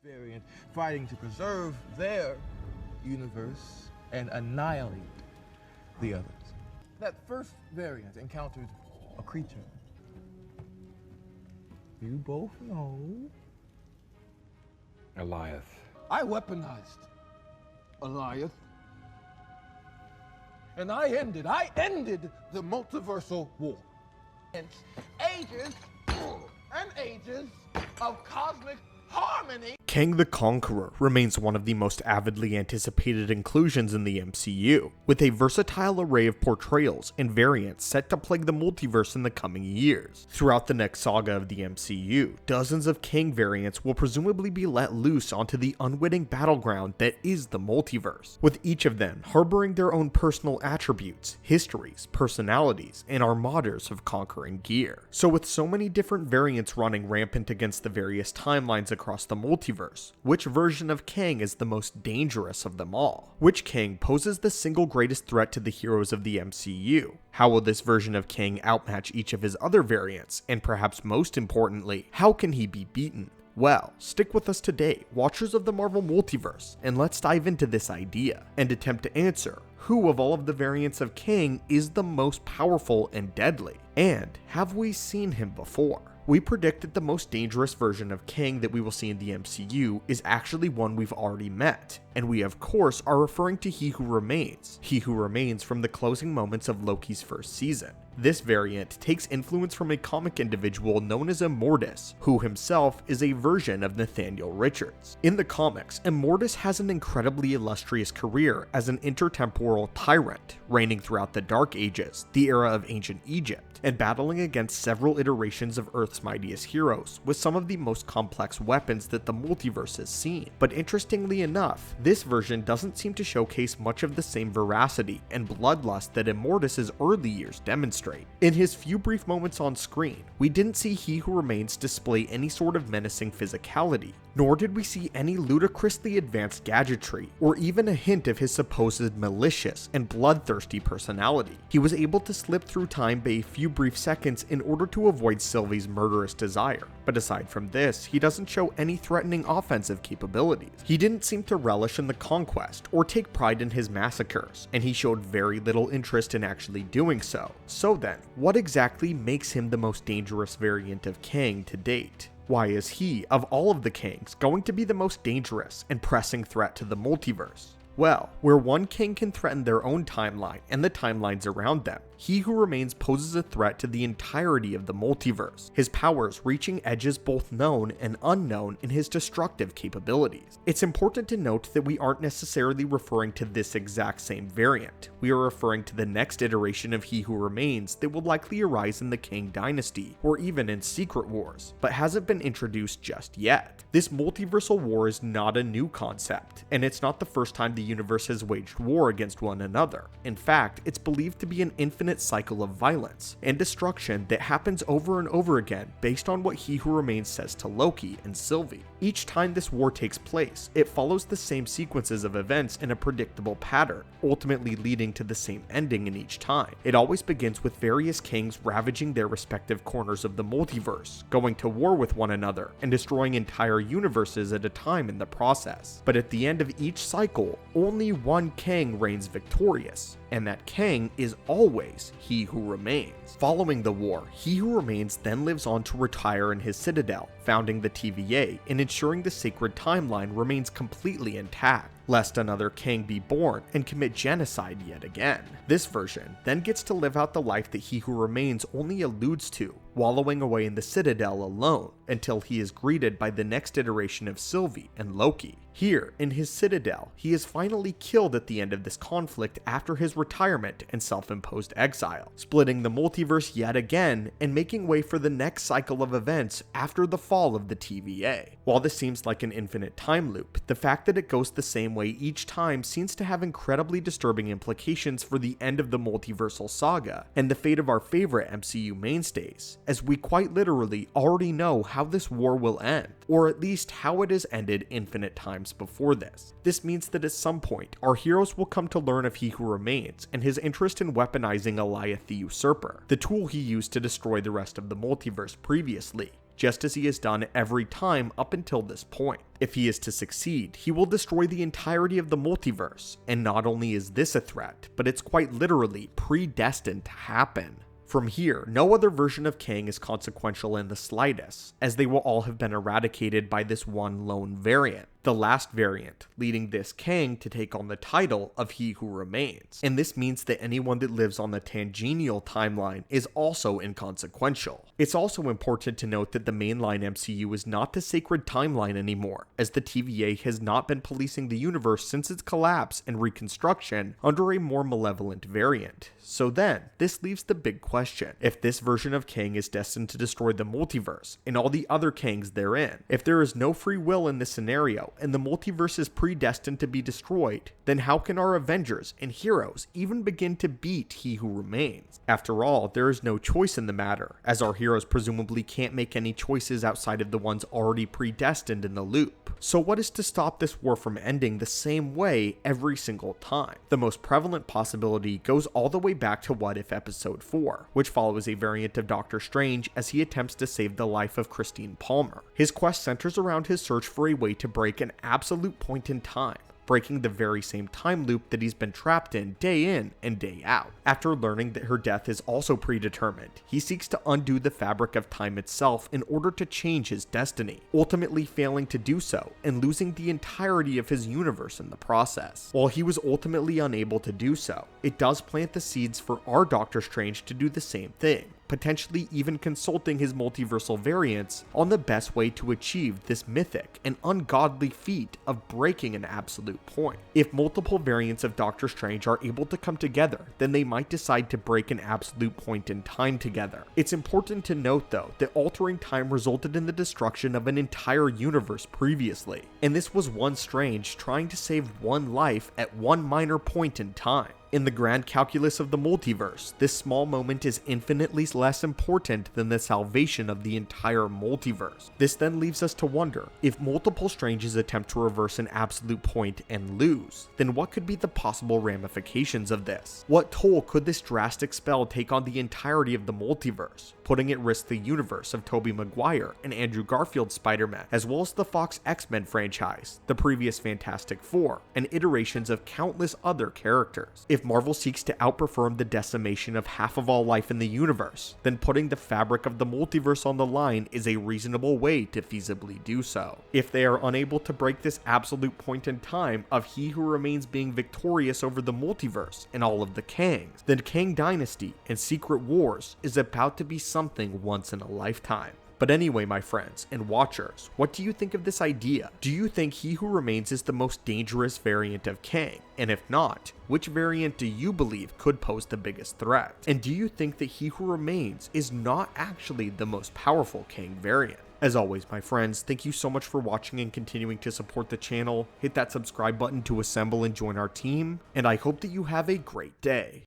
variant fighting to preserve their universe and annihilate the others. That first variant encountered a creature you both know. Goliath. I weaponized Goliath. And I ended the multiversal war. And ages and ages of cosmic harmony. Kang the Conqueror remains one of the most avidly anticipated inclusions in the MCU, with a versatile array of portrayals and variants set to plague the multiverse in the coming years. Throughout the next saga of the MCU, dozens of Kang variants will presumably be let loose onto the unwitting battleground that is the multiverse, with each of them harboring their own personal attributes, histories, personalities, and armadas of conquering gear. So with so many different variants running rampant against the various timelines across the multiverse, which version of Kang is the most dangerous of them all? Which Kang poses the single greatest threat to the heroes of the MCU? How will this version of Kang outmatch each of his other variants? And perhaps most importantly, how can he be beaten? Well, stick with us today, watchers of the Marvel Multiverse, and let's dive into this idea and attempt to answer who of all of the variants of Kang is the most powerful and deadly, and have we seen him before? We predict that the most dangerous version of Kang that we will see in the MCU is actually one we've already met, and we of course are referring to He Who Remains from the closing moments of Loki's first season. This variant takes influence from a comic individual known as Immortus, who himself is a version of Nathaniel Richards. In the comics, Immortus has an incredibly illustrious career as an intertemporal tyrant, reigning throughout the Dark Ages, the era of ancient Egypt, and battling against several iterations of Earth's mightiest heroes, with some of the most complex weapons that the multiverse has seen. But interestingly enough, this version doesn't seem to showcase much of the same veracity and bloodlust that Immortus' early years demonstrate. In his few brief moments on screen, we didn't see He Who Remains display any sort of menacing physicality, nor did we see any ludicrously advanced gadgetry, or even a hint of his supposed malicious and bloodthirsty personality. He was able to slip through time by a few brief seconds in order to avoid Sylvie's murderous desire, but aside from this, he doesn't show any threatening offensive capabilities. He didn't seem to relish in the conquest, or take pride in his massacres, and he showed very little interest in actually doing so. So then, what exactly makes him the most dangerous variant of Kang to date? Why is he, of all of the Kangs, going to be the most dangerous and pressing threat to the multiverse? Well, where one Kang can threaten their own timeline and the timelines around them, He Who Remains poses a threat to the entirety of the multiverse, his powers reaching edges both known and unknown in his destructive capabilities. It's important to note that we aren't necessarily referring to this exact same variant. We are referring to the next iteration of He Who Remains that will likely arise in the Kang Dynasty, or even in Secret Wars, but hasn't been introduced just yet. This multiversal war is not a new concept, and it's not the first time the universe has waged war against one another. In fact, it's believed to be an infinite cycle of violence and destruction that happens over and over again based on what He Who Remains says to Loki and Sylvie. Each time this war takes place, it follows the same sequences of events in a predictable pattern, ultimately leading to the same ending in each time. It always begins with various Kangs ravaging their respective corners of the multiverse, going to war with one another, and destroying entire universes at a time in the process. But at the end of each cycle, only one Kang reigns victorious, and that Kang is always He Who Remains. Following the war, He Who Remains then lives on to retire in his citadel, founding the TVA and ensuring the sacred timeline remains completely intact, lest another Kang be born and commit genocide yet again. This version then gets to live out the life that He Who Remains only alludes to, wallowing away in the citadel alone, until he is greeted by the next iteration of Sylvie and Loki. Here, in his citadel, he is finally killed at the end of this conflict after his retirement and self-imposed exile, splitting the multiverse yet again and making way for the next cycle of events after the fall of the TVA. While this seems like an infinite time loop, the fact that it goes the same way each time seems to have incredibly disturbing implications for the end of the multiversal saga and the fate of our favorite MCU mainstays, as we quite literally already know how this war will end, or at least how it has ended infinite times before this. This means that at some point, our heroes will come to learn of He Who Remains and his interest in weaponizing Goliath the Usurper, the tool he used to destroy the rest of the multiverse previously, just as he has done every time up until this point. If he is to succeed, he will destroy the entirety of the multiverse, and not only is this a threat, but it's quite literally predestined to happen. From here, no other version of Kang is consequential in the slightest, as they will all have been eradicated by this one lone variant. The last variant, leading this Kang to take on the title of He Who Remains. And this means that anyone that lives on the tangential timeline is also inconsequential. It's also important to note that the mainline MCU is not the sacred timeline anymore, as the TVA has not been policing the universe since its collapse and reconstruction under a more malevolent variant. So then, this leaves the big question. If this version of Kang is destined to destroy the multiverse and all the other Kangs therein, if there is no free will in this scenario, and the multiverse is predestined to be destroyed, then how can our Avengers and heroes even begin to beat He Who Remains? After all, there is no choice in the matter, as our heroes presumably can't make any choices outside of the ones already predestined in the loop. So what is to stop this war from ending the same way every single time? The most prevalent possibility goes all the way back to What If Episode 4, which follows a variant of Doctor Strange as he attempts to save the life of Christine Palmer. His quest centers around his search for a way to break an absolute point in time, breaking the very same time loop that he's been trapped in and day out. After learning that her death is also predetermined, he seeks to undo the fabric of time itself in order to change his destiny, ultimately failing to do so and losing the entirety of his universe in the process. While he was ultimately unable to do so, it does plant the seeds for our Doctor Strange to do the same thing, potentially even consulting his multiversal variants on the best way to achieve this mythic and ungodly feat of breaking an absolute point. If multiple variants of Doctor Strange are able to come together, then they might decide to break an absolute point in time together. It's important to note though that altering time resulted in the destruction of an entire universe previously, and this was one Strange trying to save one life at one minor point in time. In the grand calculus of the multiverse, this small moment is infinitely less important than the salvation of the entire multiverse. This then leaves us to wonder, if multiple Stranges attempt to reverse an absolute point and lose, then what could be the possible ramifications of this? What toll could this drastic spell take on the entirety of the multiverse, putting at risk the universe of Tobey Maguire and Andrew Garfield's Spider-Man, as well as the Fox X-Men franchise, the previous Fantastic Four, and iterations of countless other characters? If Marvel seeks to outperform the decimation of half of all life in the universe, then putting the fabric of the multiverse on the line is a reasonable way to feasibly do so. If they are unable to break this absolute point in time of He Who Remains being victorious over the multiverse and all of the Kangs, then Kang Dynasty and Secret Wars is about to be something once in a lifetime. But anyway, my friends and watchers, what do you think of this idea? Do you think He Who Remains is the most dangerous variant of Kang? And if not, which variant do you believe could pose the biggest threat? And do you think that He Who Remains is not actually the most powerful Kang variant? As always, my friends, thank you so much for watching and continuing to support the channel. Hit that subscribe button to assemble and join our team, and I hope that you have a great day.